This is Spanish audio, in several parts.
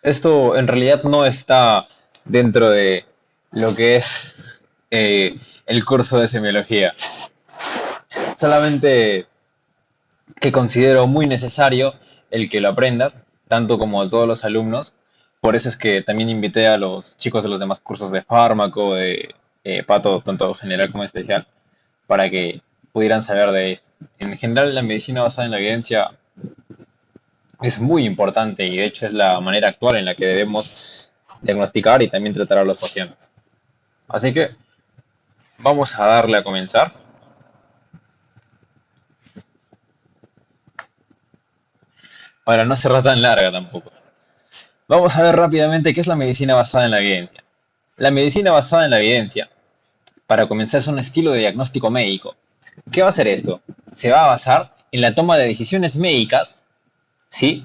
Esto en realidad no está dentro de lo que es el curso de semiología. Solamente que considero muy necesario el que lo aprendas, tanto como a todos los alumnos. Por eso es que también invité a los chicos de los demás cursos de fármaco, de pato, tanto general como especial, para que pudieran saber de esto. En general, la medicina basada en la evidencia es muy importante y de hecho es la manera actual en la que debemos diagnosticar y también tratar a los pacientes. Así que vamos a darle a comenzar para no serla tan larga tampoco. Vamos a ver rápidamente qué es la medicina basada en la evidencia. La medicina basada en la evidencia, para comenzar, es un estilo de diagnóstico médico. ¿Qué va a hacer esto? Se va a basar en la toma de decisiones médicas, ¿sí?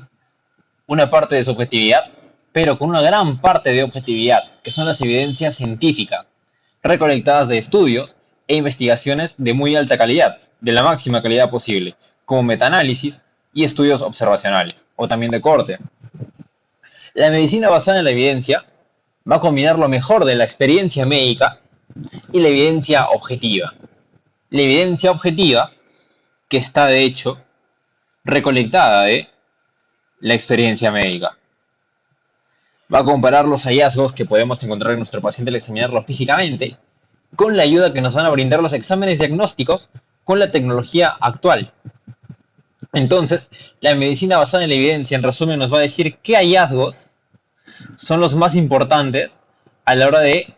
Una parte de subjetividad, pero con una gran parte de objetividad, que son las evidencias científicas, recolectadas de estudios e investigaciones de muy alta calidad, de la máxima calidad posible, como metaanálisis y estudios observacionales, o también de corte. La medicina basada en la evidencia va a combinar lo mejor de la experiencia médica y la evidencia objetiva. La evidencia objetiva, que está de hecho recolectada de la experiencia médica. Va a comparar los hallazgos que podemos encontrar en nuestro paciente al examinarlo físicamente con la ayuda que nos van a brindar los exámenes diagnósticos con la tecnología actual. Entonces, la medicina basada en la evidencia, en resumen, nos va a decir qué hallazgos son los más importantes a la hora de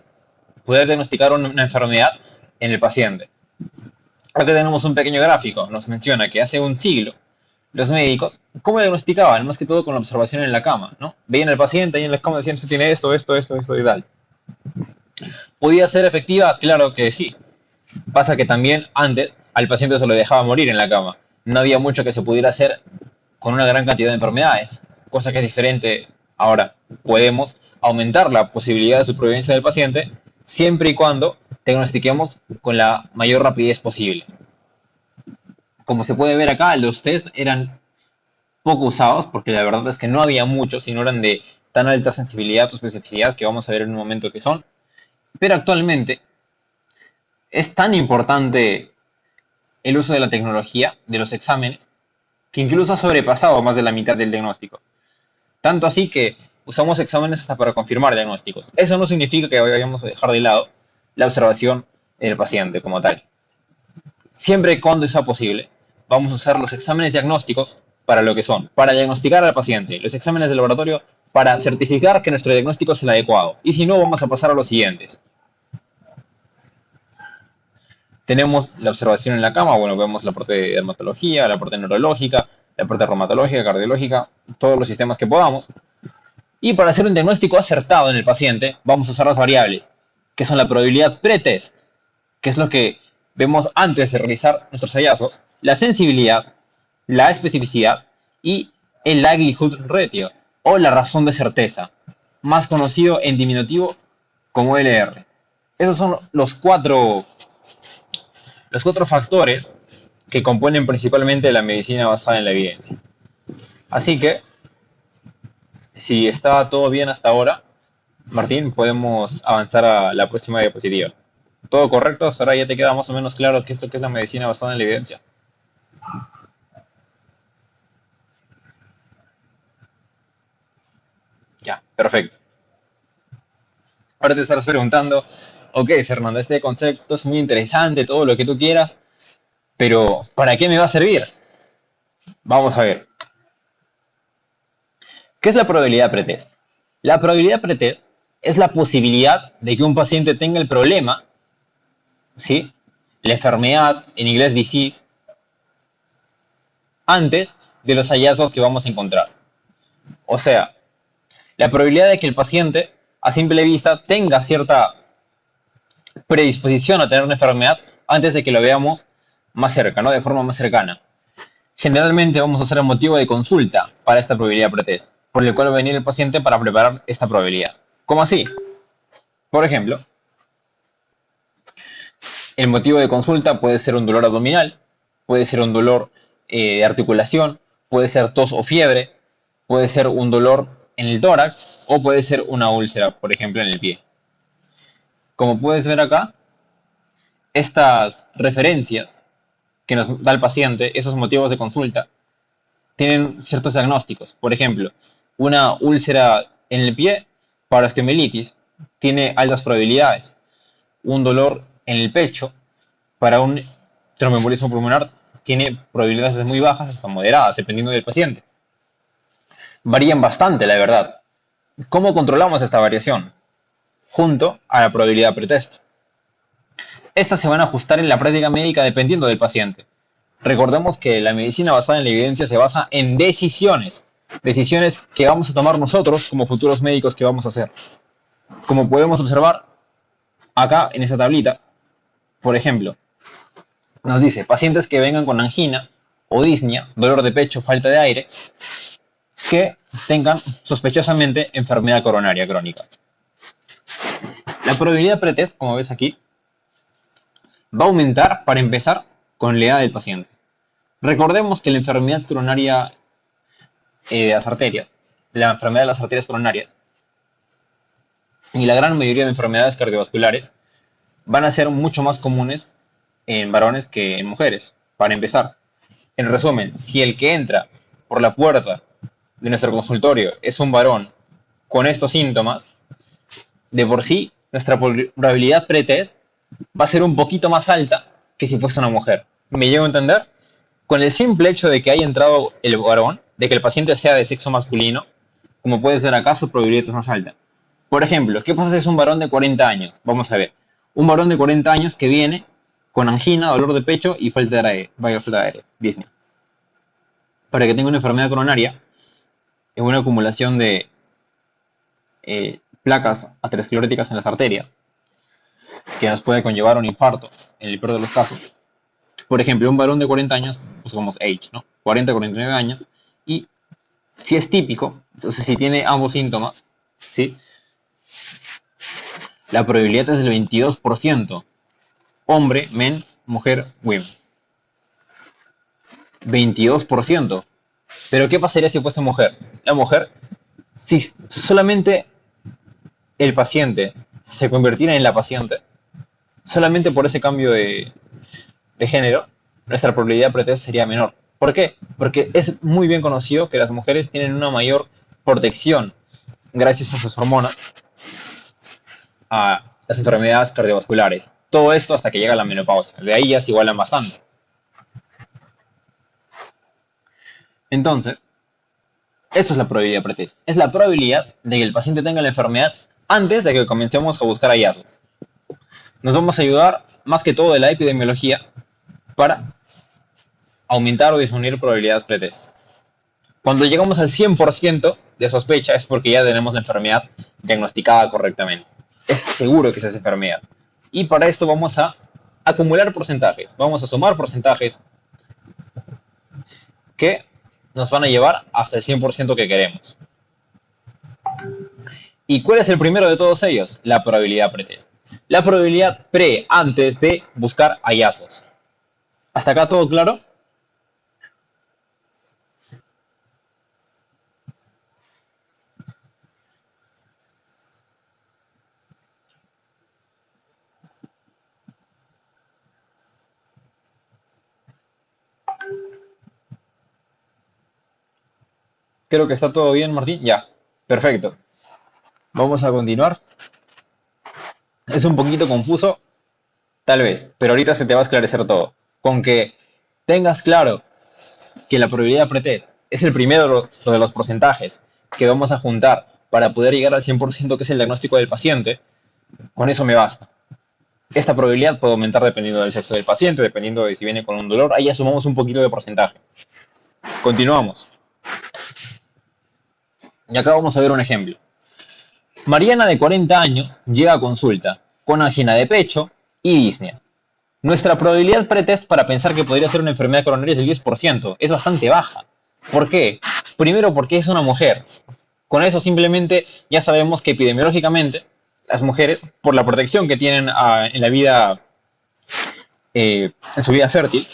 poder diagnosticar una enfermedad en el paciente. Aquí tenemos un pequeño gráfico, nos menciona que hace un siglo los médicos, ¿cómo diagnosticaban? Más que todo con la observación en la cama, ¿no? Veían al paciente y en la cama decían, se tiene esto, esto, esto, esto y tal. ¿Podía ser efectiva? Claro que sí. Pasa que también antes al paciente se lo dejaba morir en la cama. No había mucho que se pudiera hacer con una gran cantidad de enfermedades, cosa que es diferente ahora. Podemos aumentar la posibilidad de supervivencia del paciente siempre y cuando diagnostiquemos con la mayor rapidez posible. Como se puede ver acá, los test eran poco usados porque la verdad es que no había muchos y no eran de tan alta sensibilidad o especificidad que vamos a ver en un momento que son. Pero actualmente es tan importante el uso de la tecnología, de los exámenes, que incluso ha sobrepasado más de la mitad del diagnóstico. Tanto así que usamos exámenes hasta para confirmar diagnósticos. Eso no significa que vayamos a dejar de lado la observación del paciente como tal. Siempre y cuando sea posible, vamos a usar los exámenes diagnósticos para lo que son, para diagnosticar al paciente, los exámenes de laboratorio para certificar que nuestro diagnóstico es el adecuado. Y si no, vamos a pasar a los siguientes. Tenemos la observación en la cama, bueno, vemos la parte de dermatología, la parte neurológica, la parte reumatológica, cardiológica, todos los sistemas que podamos. Y para hacer un diagnóstico acertado en el paciente, vamos a usar las variables, que son la probabilidad pretest, que es lo que vemos antes de realizar nuestros hallazgos, la sensibilidad, la especificidad y el likelihood ratio, o la razón de certeza, más conocido en diminutivo como LR. Esos son los cuatro factores que componen principalmente la medicina basada en la evidencia. Así que, si está todo bien hasta ahora, Martín, podemos avanzar a la próxima diapositiva. ¿Todo correcto? Ahora ya te queda más o menos claro qué es lo que es la medicina basada en la evidencia. Ya, perfecto. Ahora te estarás preguntando, ok, Fernando, este concepto es muy interesante, todo lo que tú quieras, pero ¿para qué me va a servir? Vamos a ver. ¿Qué es la probabilidad pretest? La probabilidad pretest es la posibilidad de que un paciente tenga el problema, ¿sí? La enfermedad, en inglés disease, antes de los hallazgos que vamos a encontrar. O sea, la probabilidad de que el paciente, a simple vista, tenga cierta predisposición a tener una enfermedad antes de que lo veamos más cerca, ¿no? De forma más cercana. Generalmente vamos a hacer el motivo de consulta para esta probabilidad pretest, por el cual va a venir el paciente para preparar esta probabilidad. ¿Cómo así? Por ejemplo, el motivo de consulta puede ser un dolor abdominal, puede ser un dolor de articulación, puede ser tos o fiebre, puede ser un dolor en el tórax o puede ser una úlcera, por ejemplo, en el pie. Como puedes ver acá, estas referencias que nos da el paciente, esos motivos de consulta, tienen ciertos diagnósticos. Por ejemplo, una úlcera en el pie, paroesquemelitis, tiene altas probabilidades. Un dolor en el pecho, para un tromboembolismo pulmonar, tiene probabilidades muy bajas hasta moderadas, dependiendo del paciente. Varían bastante, la verdad. ¿Cómo controlamos esta variación? Junto a la probabilidad pretest. Estas se van a ajustar en la práctica médica dependiendo del paciente. Recordemos que la medicina basada en la evidencia se basa en decisiones. Decisiones que vamos a tomar nosotros como futuros médicos que vamos a hacer. Como podemos observar acá en esta tablita, por ejemplo, nos dice pacientes que vengan con angina o disnea, dolor de pecho, falta de aire, que tengan sospechosamente enfermedad coronaria crónica. La probabilidad pretest, como ves aquí, va a aumentar para empezar con la edad del paciente. Recordemos que la enfermedad coronaria de las arterias, la enfermedad de las arterias coronarias y la gran mayoría de enfermedades cardiovasculares van a ser mucho más comunes en varones que en mujeres, para empezar. En resumen, si el que entra por la puerta de nuestro consultorio es un varón con estos síntomas, de por sí nuestra probabilidad pretest va a ser un poquito más alta que si fuese una mujer. ¿Me llego a entender? Con el simple hecho de que haya entrado el varón, de que el paciente sea de sexo masculino, como puedes ver acá, su probabilidad es más alta. Por ejemplo, ¿qué pasa si es un varón de 40 años? Vamos a ver. Un varón de 40 años que viene con angina, dolor de pecho y falta de aire, Disney. Para que tenga una enfermedad coronaria, es una acumulación de placas ateroscleróticas en las arterias, que nos puede conllevar a un infarto, en el peor de los casos. Por ejemplo, un varón de 40 años, buscamos age, ¿no? 40, 49 años, y si es típico, o sea, si tiene ambos síntomas, ¿sí? La probabilidad es del 22%. Hombre, men, mujer, women. 22%. Pero ¿qué pasaría si fuese mujer? La mujer, si solamente el paciente se convirtiera en la paciente, solamente por ese cambio de género, nuestra probabilidad pretest sería menor. ¿Por qué? Porque es muy bien conocido que las mujeres tienen una mayor protección gracias a sus hormonas a las enfermedades cardiovasculares. Todo esto hasta que llega la menopausia. De ahí ya se igualan bastante. Entonces, esto es la probabilidad pretest. Es la probabilidad de que el paciente tenga la enfermedad antes de que comencemos a buscar hallazgos. Nos vamos a ayudar más que todo de la epidemiología para aumentar o disminuir probabilidades pretest. Cuando llegamos al 100% de sospecha es porque ya tenemos la enfermedad diagnosticada correctamente. Es seguro que es esa enfermedad. Y para esto vamos a acumular porcentajes. Vamos a sumar porcentajes que nos van a llevar hasta el 100% que queremos. ¿Y cuál es el primero de todos ellos? La probabilidad pretest. La probabilidad pre, antes de buscar hallazgos. ¿Hasta acá todo claro? Creo que está todo bien, Martín. Ya, perfecto. Vamos a continuar. Es un poquito confuso, tal vez, pero ahorita se te va a esclarecer todo. Con que tengas claro que la probabilidad pretest es el primero de los porcentajes que vamos a juntar para poder llegar al 100% que es el diagnóstico del paciente, con eso me basta. Esta probabilidad puede aumentar dependiendo del sexo del paciente, dependiendo de si viene con un dolor. Ahí ya sumamos un poquito de porcentaje. Continuamos. Y acá vamos a ver un ejemplo. Mariana, de 40 años, llega a consulta con angina de pecho y disnea. Nuestra probabilidad pretest para pensar que podría ser una enfermedad coronaria es del 10%. Es bastante baja. ¿Por qué? Primero porque es una mujer. Con eso simplemente ya sabemos que epidemiológicamente las mujeres, por la protección que tienen en la vida, en su vida fértil,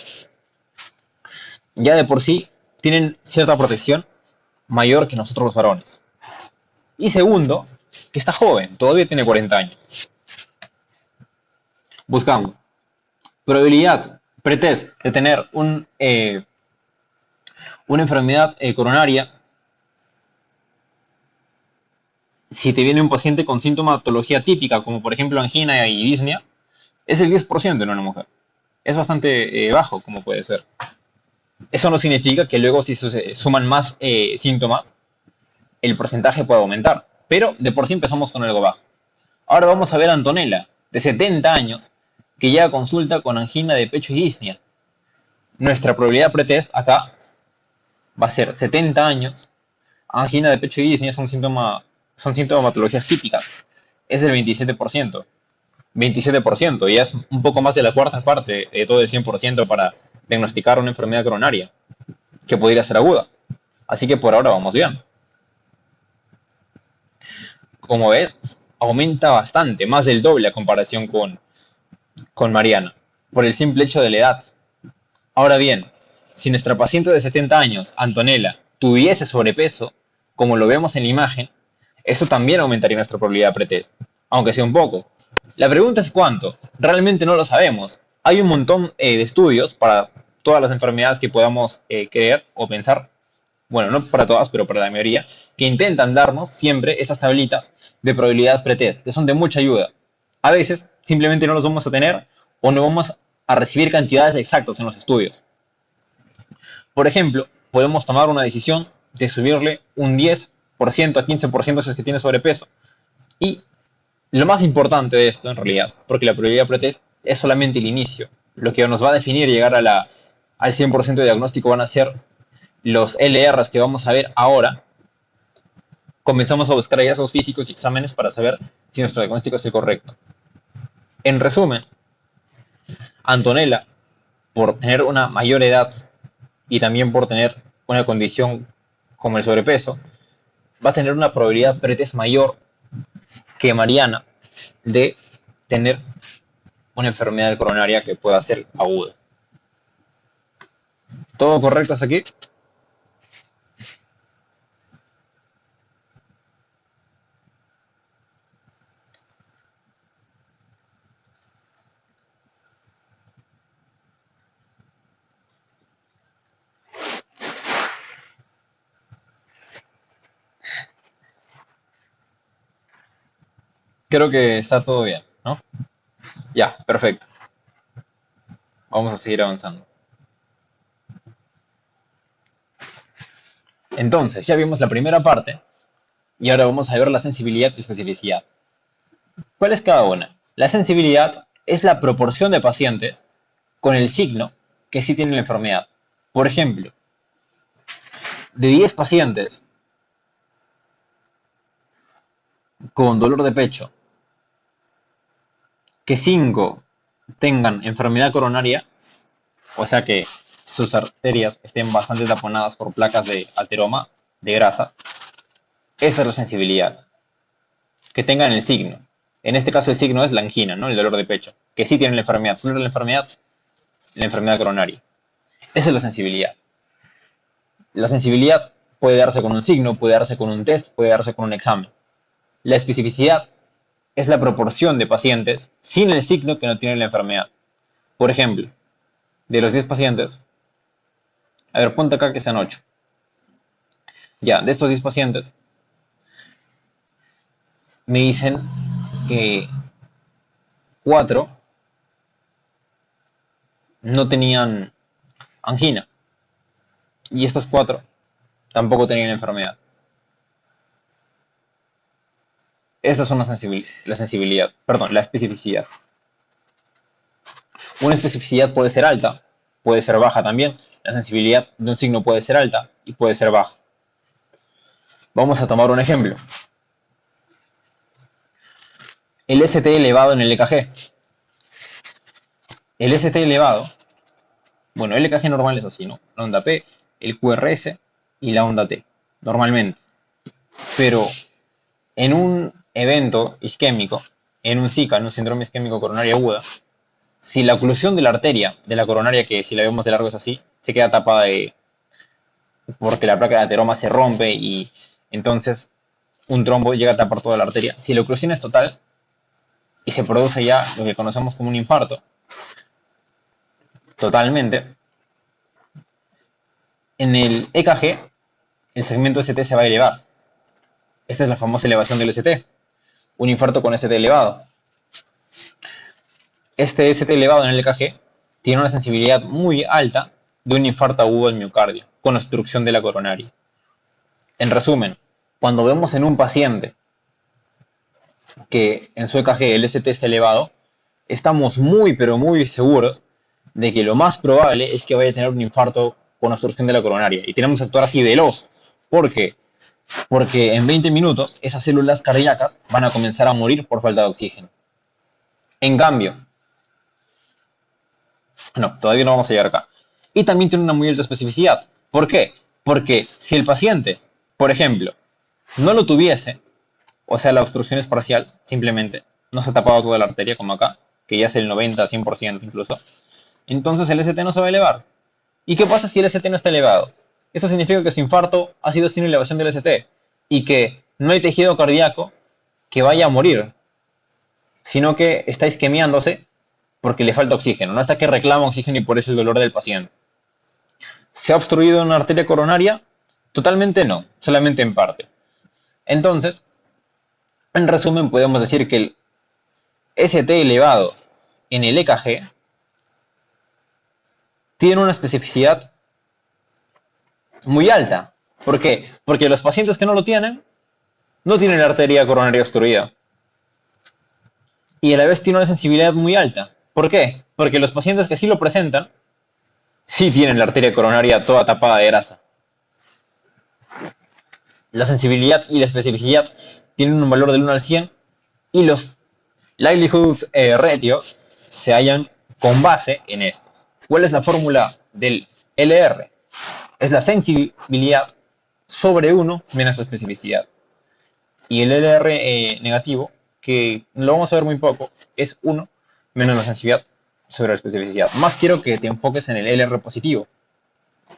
ya de por sí tienen cierta protección mayor que nosotros los varones. Y segundo, que está joven, todavía tiene 40 años. Buscamos probabilidad pretest de tener una enfermedad coronaria si te viene un paciente con sintomatología típica, como por ejemplo angina y disnea, es el 10% en una mujer. Es bastante bajo, como puede ser. Eso no significa que luego si se suman más síntomas, el porcentaje puede aumentar. Pero de por sí empezamos con algo bajo. Ahora vamos a ver a Antonella, de 70 años, que ya consulta con angina de pecho y disnea. Nuestra probabilidad pretest acá va a ser 70 años. Angina de pecho y disnea son sintomatologías típicas. Es del 27%. 27%, y es un poco más de la cuarta parte de todo el 100% para diagnosticar una enfermedad coronaria, que podría ser aguda. Así que por ahora vamos bien. Como ves, aumenta bastante, más del doble a comparación con Mariana, por el simple hecho de la edad. Ahora bien, si nuestra paciente de 60 años, Antonella, tuviese sobrepeso, como lo vemos en la imagen, eso también aumentaría nuestra probabilidad pretest, aunque sea un poco. La pregunta es cuánto. Realmente no lo sabemos. Hay un montón de estudios para todas las enfermedades que podamos creer o pensar, bueno, no para todas, pero para la mayoría, que intentan darnos siempre esas tablitas de probabilidades pretest, que son de mucha ayuda. A veces simplemente no los vamos a tener o no vamos a recibir cantidades exactas en los estudios. Por ejemplo, podemos tomar una decisión de subirle un 10% a 15% si es que tiene sobrepeso. Y lo más importante de esto, en realidad, porque la probabilidad pretest es solamente el inicio. Lo que nos va a definir llegar al 100% de diagnóstico van a ser los LRs que vamos a ver ahora. Comenzamos a buscar hallazgos físicos y exámenes para saber si nuestro diagnóstico es el correcto. En resumen, Antonella, por tener una mayor edad y también por tener una condición como el sobrepeso, va a tener una probabilidad pretest mayor que Mariana de tener una enfermedad coronaria que pueda ser aguda. ¿Todo correcto hasta aquí? Creo que está todo bien, ¿no? Ya, perfecto. Vamos a seguir avanzando. Entonces, ya vimos la primera parte y ahora vamos a ver la sensibilidad y especificidad. ¿Cuál es cada una? La sensibilidad es la proporción de pacientes con el signo que sí tienen la enfermedad. Por ejemplo, de 10 pacientes con dolor de pecho, que 5 tengan enfermedad coronaria, o sea que sus arterias estén bastante taponadas por placas de ateroma, de grasas, esa es la sensibilidad. Que tengan el signo. En este caso el signo es la angina, ¿no? El dolor de pecho. Que sí tienen la enfermedad. ¿Cuál es la enfermedad coronaria. Esa es la sensibilidad. La sensibilidad puede darse con un signo, puede darse con un test, puede darse con un examen. La especificidad es la proporción de pacientes sin el signo que no tienen la enfermedad. Por ejemplo, de los 10 pacientes, a ver, ponte acá que sean 8. Ya, de estos 10 pacientes, me dicen que 4 no tenían angina y estos 4 tampoco tenían enfermedad. Estas son la sensibilidad, perdón, la especificidad. Una especificidad puede ser alta, puede ser baja también. La sensibilidad de un signo puede ser alta y puede ser baja. Vamos a tomar un ejemplo. El ST elevado en el EKG. El ST elevado, bueno, el EKG normal es así, ¿no? La onda P, el QRS y la onda T, normalmente. Pero en un evento isquémico, en un SICA, en un síndrome isquémico coronario aguda, si la oclusión de la arteria, de la coronaria, que si la vemos de largo es así, se queda tapada porque la placa de ateroma se rompe y entonces un trombo llega a tapar toda la arteria. Si la oclusión es total y se produce ya lo que conocemos como un infarto, totalmente, en el EKG el segmento ST se va a elevar. Esta es la famosa elevación del ST, un infarto con ST elevado. Este ST elevado en el EKG tiene una sensibilidad muy alta de un infarto agudo del miocardio, con obstrucción de la coronaria. En resumen, cuando vemos en un paciente que en su EKG el ST está elevado, estamos muy pero muy seguros de que lo más probable es que vaya a tener un infarto con obstrucción de la coronaria. Y tenemos que actuar así veloz. ¿Por qué? Porque en 20 minutos esas células cardíacas van a comenzar a morir por falta de oxígeno. En cambio, no, todavía no vamos a llegar acá. Y también tiene una muy alta especificidad. ¿Por qué? Porque si el paciente, por ejemplo, no lo tuviese, o sea, la obstrucción es parcial, simplemente, no se ha tapado toda la arteria como acá, que ya es el 90-100% incluso, entonces el ST no se va a elevar. ¿Y qué pasa si el ST no está elevado? Eso significa que su infarto ha sido sin elevación del ST y que no hay tejido cardíaco que vaya a morir, sino que está isquemiándose porque le falta oxígeno. No está que reclama oxígeno y por eso el dolor del paciente. ¿Se ha obstruido una arteria coronaria? Totalmente no, solamente en parte. Entonces, en resumen, podemos decir que el ST elevado en el EKG tiene una especificidad muy alta. ¿Por qué? Porque los pacientes que no lo tienen, no tienen la arteria coronaria obstruida. Y a la vez tiene una sensibilidad muy alta. ¿Por qué? Porque los pacientes que sí lo presentan, sí tienen la arteria coronaria toda tapada de grasa. La sensibilidad y la especificidad tienen un valor del 1 al 100 y los likelihood ratio se hallan con base en estos. ¿Cuál es la fórmula del LR? Es la sensibilidad sobre 1 menos la especificidad. Y el LR negativo, que lo vamos a ver muy poco, es 1 menos la sensibilidad sobre la especificidad. Más quiero que te enfoques en el LR positivo.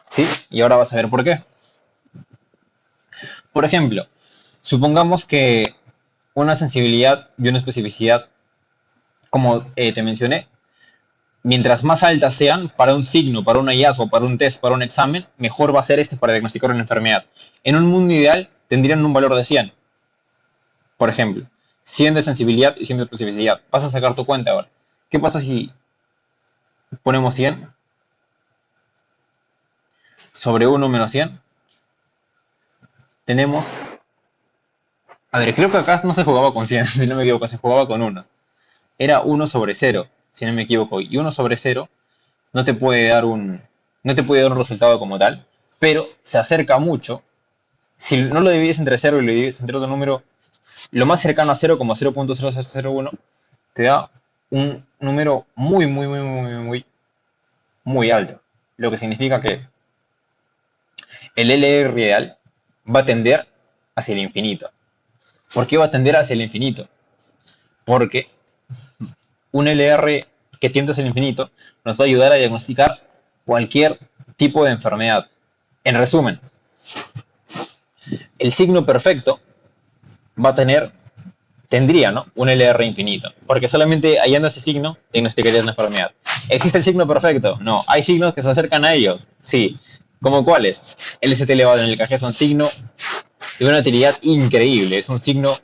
¿Sí? Y ahora vas a ver por qué. Por ejemplo, supongamos que una sensibilidad y una especificidad, como te mencioné, mientras más altas sean para un signo, para un hallazgo, para un test, para un examen, mejor va a ser este para diagnosticar una enfermedad. En un mundo ideal tendrían un valor de 100. Por ejemplo, 100 de sensibilidad y 100 de especificidad. Vas a sacar tu cuenta ahora. ¿Qué pasa si ponemos 100 sobre 1 menos 100? Tenemos... A ver, creo que acá no se jugaba con 100, si no me equivoco, se jugaba con unos. Era 1 sobre 0, si no me equivoco. Y 1 sobre 0 no te puede dar un resultado como tal, pero se acerca mucho. Si no lo divides entre 0 y lo divides entre otro número, lo más cercano a 0, como 0.0001, te da un número muy alto. Lo que significa que el LR real va a tender hacia el infinito. ¿Por qué va a tender hacia el infinito? Porque un LR que tiende hacia el infinito nos va a ayudar a diagnosticar cualquier tipo de enfermedad. En resumen, el signo perfecto va a tendría, ¿no?, un LR infinito, porque solamente hallando ese signo diagnosticarías una enfermedad. ¿Existe el signo perfecto? No. ¿Hay signos que se acercan a ellos? Sí. ¿Cómo cuáles? El ST elevado en el EKG es un signo de una utilidad increíble, es un signo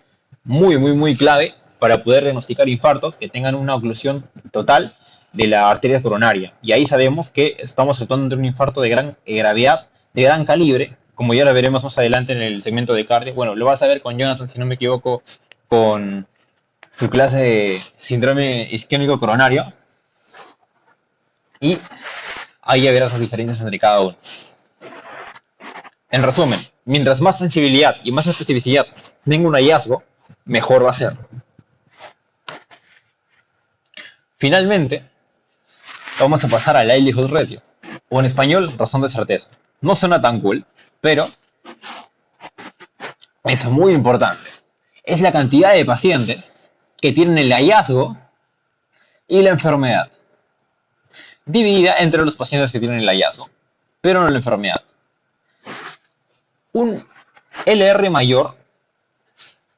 muy clave para poder diagnosticar infartos que tengan una oclusión total de la arteria coronaria. Y ahí sabemos que estamos tratando de un infarto de gran gravedad, de gran calibre, como ya lo veremos más adelante en el segmento de cardio. Bueno, lo vas a ver con Jonathan, si no me equivoco, con su clase de síndrome isquémico coronario. Y ahí ya verás las diferencias entre cada uno. En resumen, mientras más sensibilidad y más especificidad tenga un hallazgo, mejor va a ser. Finalmente, vamos a pasar al likelihood ratio, o en español, razón de certeza. No suena tan cool, pero es muy importante. Es la cantidad de pacientes que tienen el hallazgo y la enfermedad, dividida entre los pacientes que tienen el hallazgo, pero no la enfermedad. Un LR mayor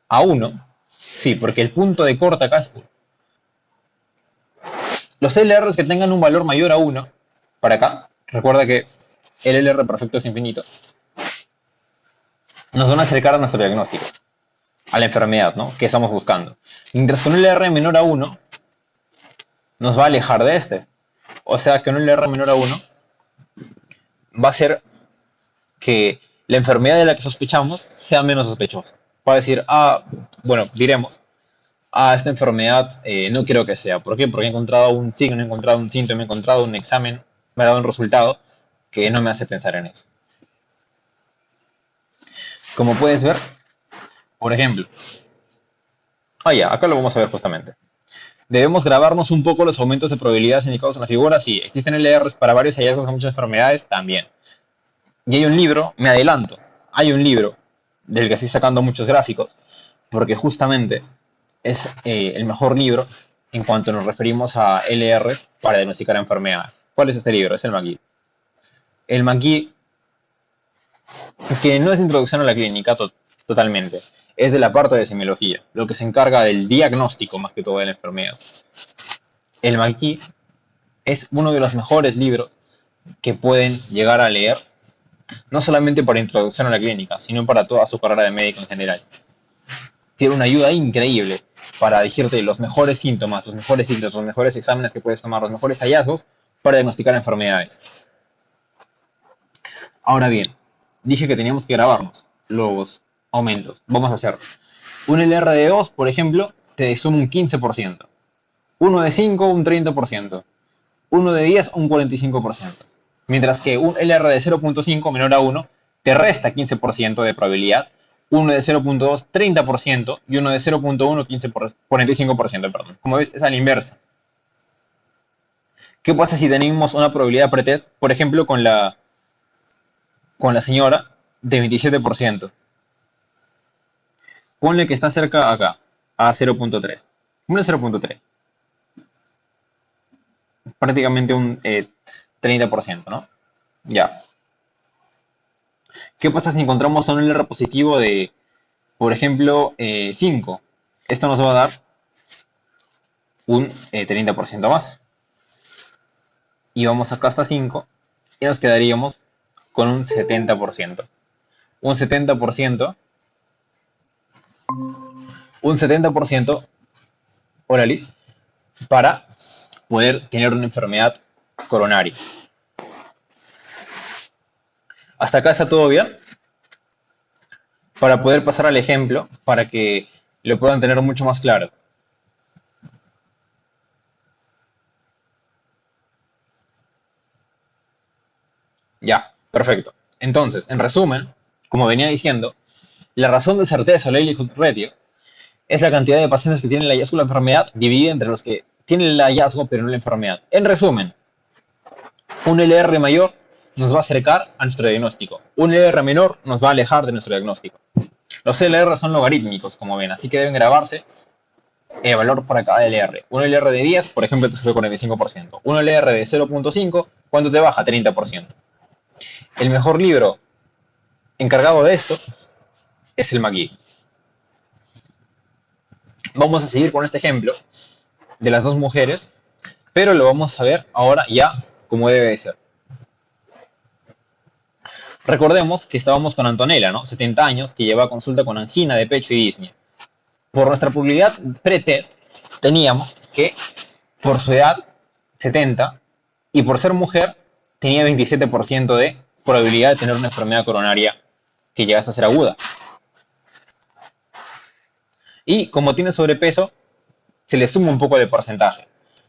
a uno, sí, porque el punto de corte acá es 1. Los LRs que tengan un valor mayor a 1, para acá, recuerda que el LR perfecto es infinito, nos van a acercar a nuestro diagnóstico, a la enfermedad, ¿no? Que estamos buscando. Mientras que un LR menor a 1 nos va a alejar de este. O sea que un LR menor a 1 va a ser que la enfermedad de la que sospechamos sea menos sospechosa. Va a decir, bueno, diremos, esta enfermedad no quiero que sea. ¿Por qué? Porque he encontrado un signo, he encontrado un síntoma, he encontrado un examen, me ha dado un resultado que no me hace pensar en eso. Como puedes ver, por ejemplo, ya, acá lo vamos a ver justamente. Debemos grabarnos un poco los aumentos de probabilidades indicados en la figura. Sí, existen LRs para varios hallazgos a muchas enfermedades también. Y hay un libro, me adelanto, hay un libro del que estoy sacando muchos gráficos, porque justamente es el mejor libro en cuanto nos referimos a LR para diagnosticar enfermedades. ¿Cuál es este libro? Es el McGee. El McGee, que no es introducción a la clínica totalmente, es de la parte de semiología, lo que se encarga del diagnóstico más que todo de la enfermedad. El McGee es uno de los mejores libros que pueden llegar a leer, no solamente para introducción a la clínica, sino para toda su carrera de médico en general. Tiene una ayuda increíble para decirte los mejores síntomas, los mejores signos, los mejores exámenes que puedes tomar, los mejores hallazgos para diagnosticar enfermedades. Ahora bien, dije que teníamos que grabarnos los aumentos. Vamos a hacerlo. Un LR de 2, por ejemplo, te suma un 15%. Uno de 5, un 30%. Uno de 10, un 45%. Mientras que un LR de 0.5 menor a 1 te resta 15% de probabilidad, uno de 0.2 30% y uno de 0.1 45%. Perdón. Como ves, es a la inversa. ¿Qué pasa si tenemos una probabilidad pretest, por ejemplo, con la señora de 27%? Ponle que está cerca acá, a 0.3. Un 0.3. Prácticamente un 30%, ¿no? Ya. ¿Qué pasa si encontramos un LR positivo de, por ejemplo, 5? Esto nos va a dar un 30% más. Y vamos acá hasta 5 y nos quedaríamos con un 70%. Un 70%, un 70%, hola Liz, para poder tener una enfermedad coronaria. ¿Hasta acá está todo bien? Para poder pasar al ejemplo, para que lo puedan tener mucho más claro. Ya, perfecto. Entonces, en resumen, como venía diciendo, la razón de certeza, la likelihood ratio, es la cantidad de pacientes que tienen el hallazgo de la enfermedad dividida entre los que tienen el hallazgo pero no la enfermedad. En resumen, un LR mayor nos va a acercar a nuestro diagnóstico. Un LR menor nos va a alejar de nuestro diagnóstico. Los LR son logarítmicos, como ven, así que deben grabarse el valor para cada LR. Un LR de 10, por ejemplo, te sube 45%. Un LR de 0.5, ¿cuánto te baja? 30%. El mejor libro encargado de esto es el McGee. Vamos a seguir con este ejemplo de las dos mujeres, pero lo vamos a ver ahora ya como debe de ser. Recordemos que estábamos con Antonella, ¿no? 70 años, que lleva consulta con angina de pecho y disnea. Por nuestra probabilidad pretest, teníamos que, por su edad, 70, y por ser mujer, tenía 27% de probabilidad de tener una enfermedad coronaria que llegase a ser aguda. Y como tiene sobrepeso, se le suma un poco de porcentaje.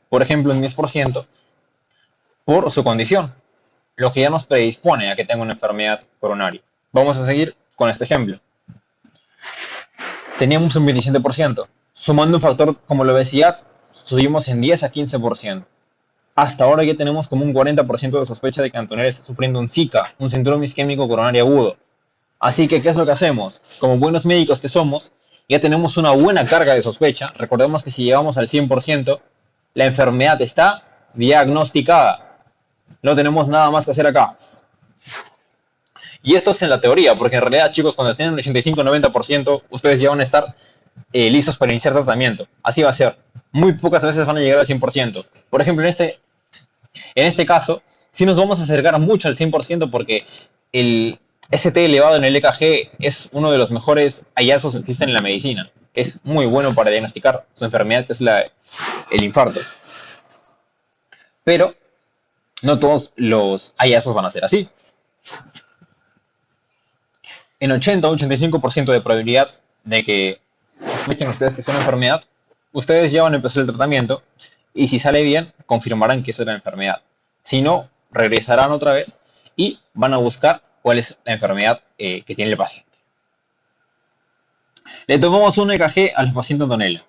Por ejemplo, un 10% por su condición, lo que ya nos predispone a que tenga una enfermedad coronaria. Vamos a seguir con este ejemplo. Teníamos un 27%. Sumando un factor como la obesidad, subimos en 10 a 15%. Hasta ahora ya tenemos como un 40% de sospecha de que Antonella está sufriendo un Zika, un síndrome isquémico coronario agudo. Así que, ¿qué es lo que hacemos? Como buenos médicos que somos, ya tenemos una buena carga de sospecha. Recordemos que si llegamos al 100%, la enfermedad está diagnosticada. No tenemos nada más que hacer acá. Y esto es en la teoría, porque en realidad, chicos, cuando estén en un 85-90%, ustedes ya van a estar listos para iniciar tratamiento. Así va a ser. Muy pocas veces van a llegar al 100%. Por ejemplo, en este caso, sí nos vamos a acercar mucho al 100% porque el ST elevado en el EKG es uno de los mejores hallazgos que existen en la medicina. Es muy bueno para diagnosticar su enfermedad, que es el infarto. Pero no todos los hallazgos van a ser así. En 80 o 85% de probabilidad de que sospechen ustedes que es una enfermedad, ustedes ya van a empezar el tratamiento y si sale bien, confirmarán que es la enfermedad. Si no, regresarán otra vez y van a buscar cuál es la enfermedad que tiene el paciente. Le tomamos un EKG al paciente Antonella.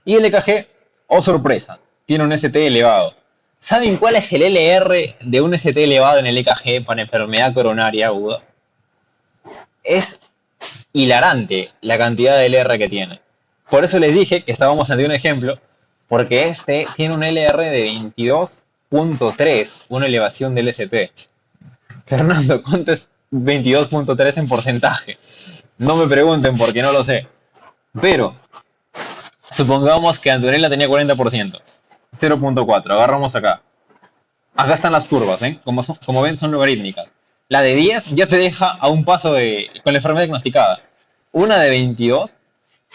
Y el EKG, oh sorpresa, tiene un ST elevado. ¿Saben cuál es el LR de un ST elevado en el EKG para enfermedad coronaria aguda? Es hilarante la cantidad de LR que tiene. Por eso les dije que estábamos ante un ejemplo, porque este tiene un LR de 22.3, una elevación del ST. Fernando, ¿cuánto es 22.3 en porcentaje? No me pregunten porque no lo sé. Pero, supongamos que Antonella tenía 40%. 0.4, agarramos acá. Acá están las curvas, ¿ven? Como ven, son logarítmicas. La de 10 ya te deja a un paso con la enfermedad diagnosticada. Una de 22,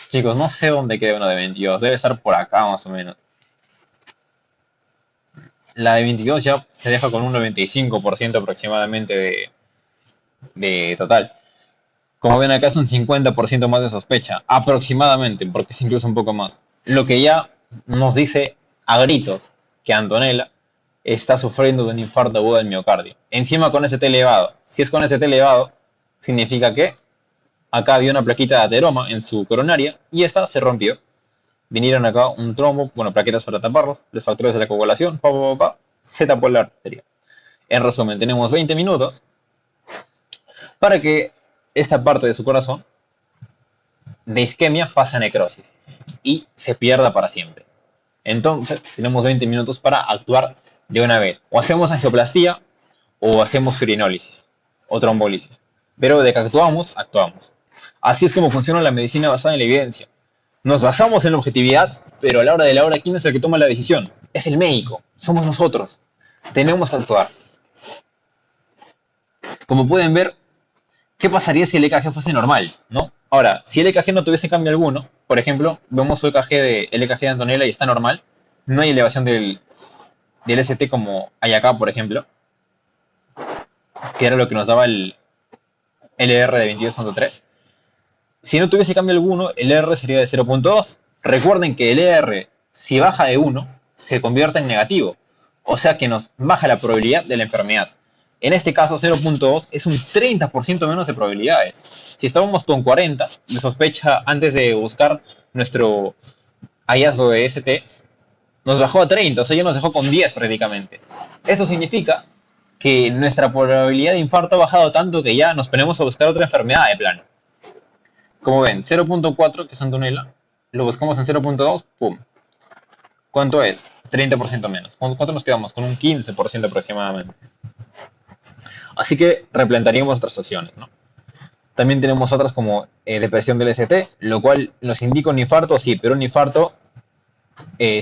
chicos, no sé dónde queda una de 22. Debe estar por acá más o menos. La de 22 ya te deja con un 95% aproximadamente de total. Como ven acá es un 50% más de sospecha, aproximadamente, porque es incluso un poco más. Lo que ya nos dice a gritos que Antonella está sufriendo de un infarto agudo del miocardio. Encima con ST elevado. Si es con ST elevado, significa que acá había una plaquita de ateroma en su coronaria y esta se rompió. Vinieron acá un trombo, bueno, plaquetas para taparlos, los factores de la coagulación, se tapó la arteria. En resumen, tenemos 20 minutos para que esta parte de su corazón de isquemia pase a necrosis y se pierda para siempre. Entonces, tenemos 20 minutos para actuar de una vez. O hacemos angioplastía o hacemos firinólisis o trombólisis. Pero de que actuamos, actuamos. Así es como funciona la medicina basada en la evidencia. Nos basamos en la objetividad, pero a la hora de la hora, ¿quién es el que toma la decisión? Es el médico, somos nosotros. Tenemos que actuar. Como pueden ver, ¿qué pasaría si el EKG fuese normal? ¿No? Ahora, si el EKG no tuviese cambio alguno, por ejemplo, vemos el EKG de Antonella y está normal, no hay elevación del ST como hay acá, por ejemplo, que era lo que nos daba el LR de 22.3. Si no tuviese cambio alguno, el R sería de 0.2. Recuerden que el R, si baja de 1, se convierte en negativo. O sea que nos baja la probabilidad de la enfermedad. En este caso, 0.2 es un 30% menos de probabilidades. Si estábamos con 40 de sospecha antes de buscar nuestro hallazgo de ST, nos bajó a 30, o sea, ya nos dejó con 10 prácticamente. Eso significa que nuestra probabilidad de infarto ha bajado tanto que ya nos ponemos a buscar otra enfermedad de plano. Como ven, 0.4, que es Antonella, lo buscamos en 0.2, ¡pum! ¿Cuánto es? 30% menos. ¿Cuánto nos quedamos? Con un 15% aproximadamente. Así que replantearíamos nuestras opciones, ¿no? También tenemos otras como depresión del ST, lo cual nos indica un infarto, sí, pero un infarto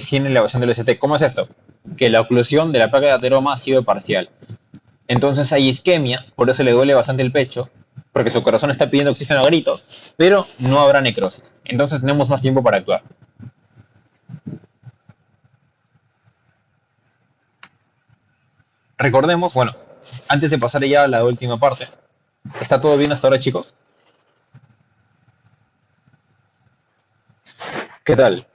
sin elevación del ST. ¿Cómo es esto? Que la oclusión de la placa de ateroma ha sido parcial. Entonces hay isquemia, por eso le duele bastante el pecho, porque su corazón está pidiendo oxígeno a gritos, pero no habrá necrosis. Entonces tenemos más tiempo para actuar. Recordemos, bueno, antes de pasar ya a la última parte, ¿está todo bien hasta ahora, chicos? ¿Qué tal?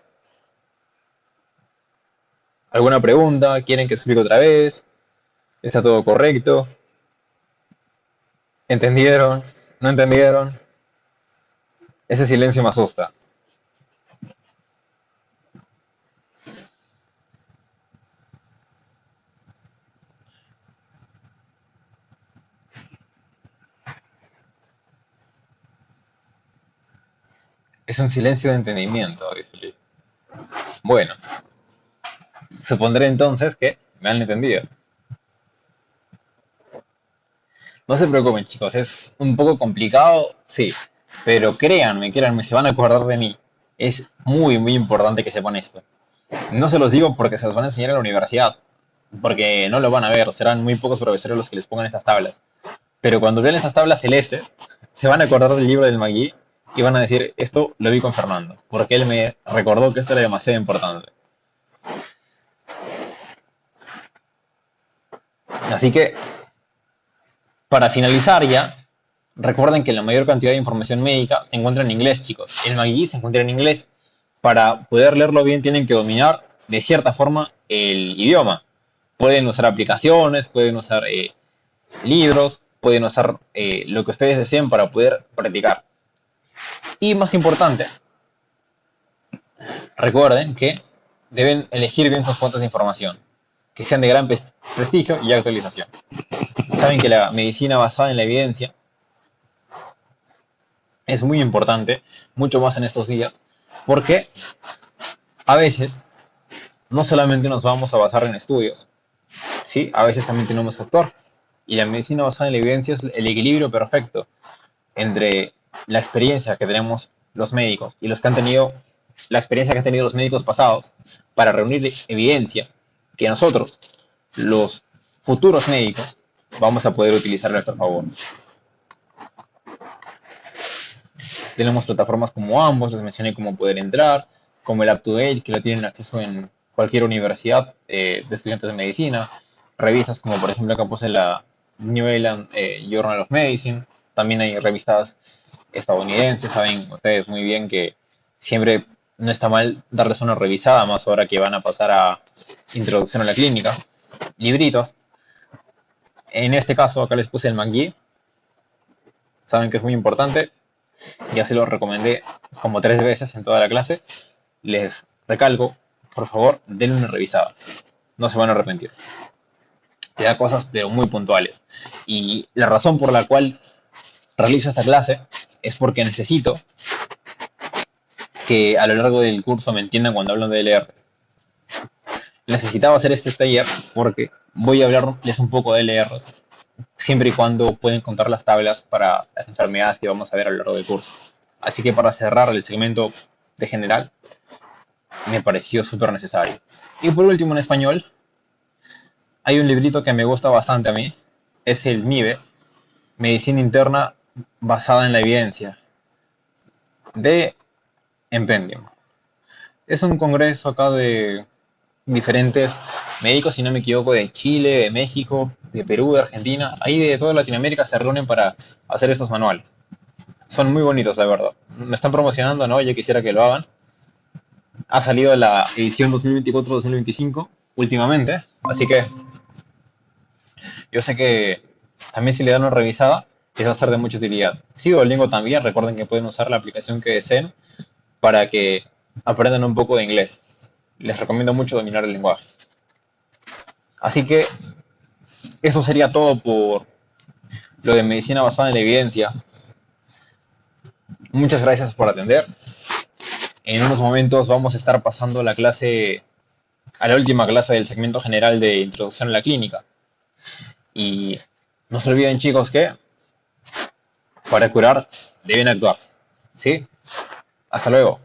¿Alguna pregunta? ¿Quieren que explique otra vez? ¿Está todo correcto? ¿Entendieron? ¿No entendieron? Ese silencio me asusta. Es un silencio de entendimiento, dice Luis. Bueno, supondré entonces que me han entendido. No se preocupen, chicos, es un poco complicado, sí, pero créanme, se van a acordar de mí. Es muy, muy importante que sepan esto. No se los digo porque se los van a enseñar en la universidad, porque no lo van a ver, serán muy pocos profesores los que les pongan estas tablas. Pero cuando vean estas tablas celestes, se van a acordar del libro del Magui y van a decir, esto lo vi con Fernando, porque él me recordó que esto era demasiado importante. Así que, para finalizar ya, recuerden que la mayor cantidad de información médica se encuentra en inglés, chicos. El Magui se encuentra en inglés. Para poder leerlo bien tienen que dominar de cierta forma el idioma. Pueden usar aplicaciones, pueden usar libros, pueden usar lo que ustedes deseen para poder practicar. Y más importante, recuerden que deben elegir bien sus fuentes de información, que sean de gran prestigio y actualización. Saben que la medicina basada en la evidencia es muy importante, mucho más en estos días, porque a veces no solamente nos vamos a basar en estudios, ¿sí? A veces también tenemos que actuar. Y la medicina basada en la evidencia es el equilibrio perfecto entre la experiencia que tenemos los médicos y los que han tenido la experiencia que han tenido los médicos pasados para reunir evidencia que nosotros, los futuros médicos, vamos a poder utilizar a nuestro favor. Tenemos plataformas como ambos, les mencioné cómo poder entrar, como el UpToDate, que lo tienen acceso en cualquier universidad de estudiantes de medicina, revistas como por ejemplo acá puse la New England Journal of Medicine, también hay revistas estadounidenses, saben ustedes muy bien que siempre no está mal darles una revisada, más ahora que van a pasar a introducción a la clínica, libritos, en este caso acá les puse el McGee, saben que es muy importante, ya se lo recomendé como 3 veces en toda la clase. Les recalco, por favor, denle una revisada. No se van a arrepentir. Te da cosas, pero muy puntuales. Y la razón por la cual realizo esta clase es porque necesito que a lo largo del curso me entiendan cuando hablo de LRs. Necesitaba hacer este taller porque voy a hablarles un poco de LRs, siempre y cuando pueden contar las tablas para las enfermedades que vamos a ver a lo largo del curso. Así que para cerrar el segmento de general, me pareció súper necesario. Y por último, en español, hay un librito que me gusta bastante a mí, es el MIBE, Medicina Interna basada en la evidencia, de Empendium. Es un congreso acá de diferentes médicos, si no me equivoco, de Chile, de México, de Perú, de Argentina, ahí de toda Latinoamérica se reúnen para hacer estos manuales. Son muy bonitos, la verdad. Me están promocionando, ¿no? Yo quisiera que lo hagan. Ha salido la edición 2024-2025 últimamente, así que yo sé que también si le dan una revisada les va a ser de mucha utilidad. Sí, Duolingo también, recuerden que pueden usar la aplicación que deseen para que aprendan un poco de inglés. Les recomiendo mucho dominar el lenguaje. Así que eso sería todo por lo de medicina basada en la evidencia. Muchas gracias por atender. En unos momentos vamos a estar pasando la clase, a la última clase del segmento general de introducción a la clínica. Y no se olviden, chicos, que para curar deben actuar. ¿Sí? Hasta luego.